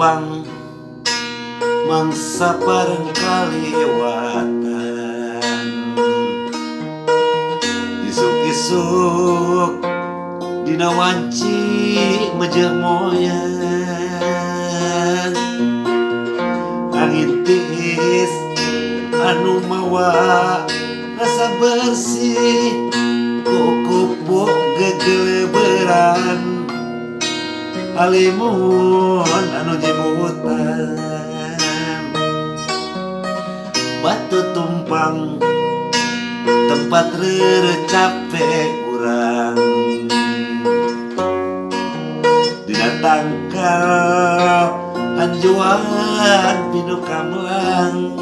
tumpang mangsa bareng kaliwatan, isuk-isuk dina wanci mejeh moyan, angin tiis anu mawa rasa bersih kukupu gegeleberan halimun anu jimutan, batu tumpang tempat capek urang, dina tangkal anjuan pinu kamlang,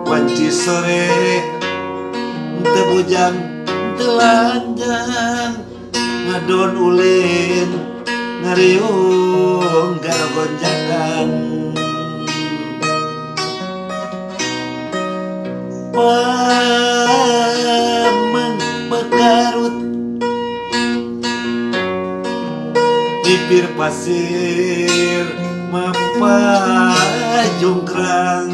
wanci sore teu bujang teu lanjang, ngadon ulin ngariung garogonjakan, pameng begarut bibir pasir mapajungkrang,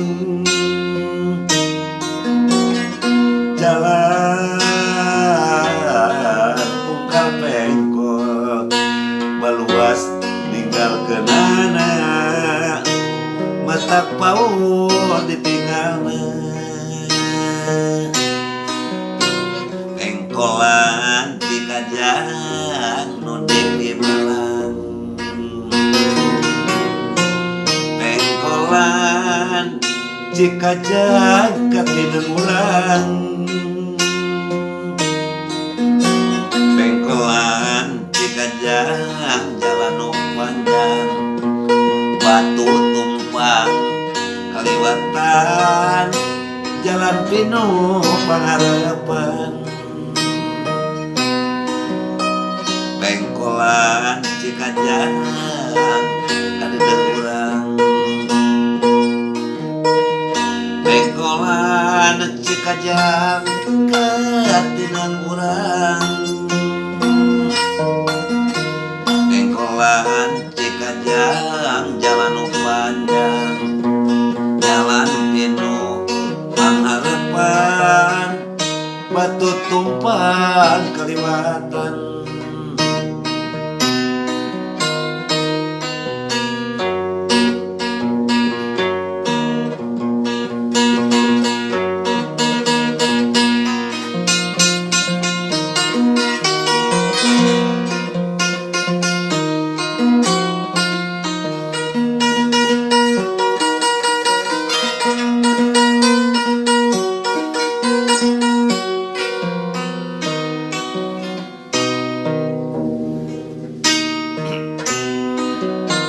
jalan pungkal pengkol baluas ninggalkeunana, matak paur ditinggalna, pengkolan di kajang nu di Malang, pengkolan cikajang katineng urang, pengkolan cikajang jalan nu panjang, batu tumpang kaliwatan jalan pinuh pangarepan, pengkolan cikajang kadeudeung urang, pengkolan cikajang katinang urang, pengkolan cikajang jalan nu panjang jalan pinuh pangarepan, batu tumpang kaliwatan.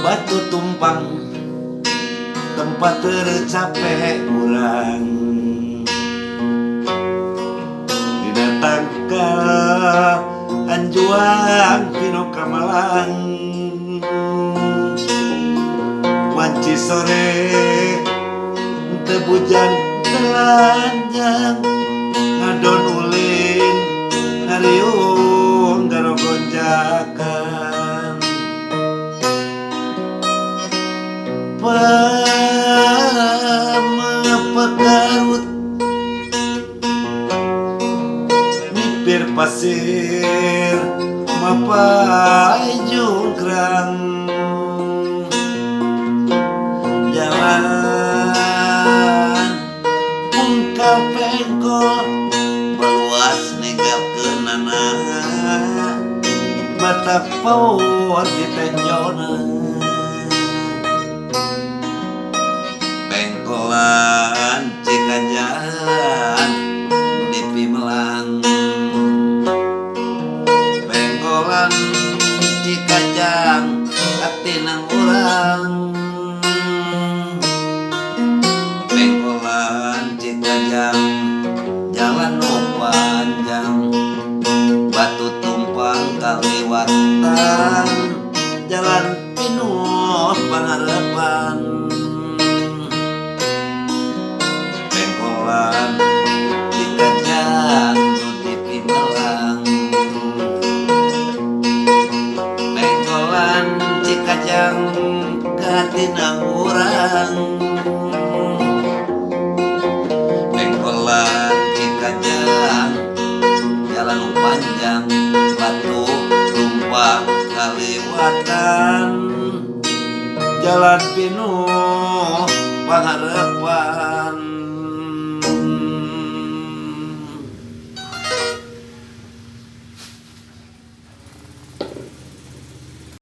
Batu tumpang tempat tercapek urang, dina tangkal anjuan pinu kamalang, wanci sore teu bujang teu lanjang, ngadon ulin ngariung garogonjakan, pegarut bibir pasir mapajungkrang, jalan pungkal pengkol baluas ninggalkeunana, matak paur ditenjona, pengkolan cikajang di Pimelang, pengkolan cikajang katinang urang, pengkolan cikajang jalan nu panjang, batu tumpang kaliwatan jalan pinuh pangharapan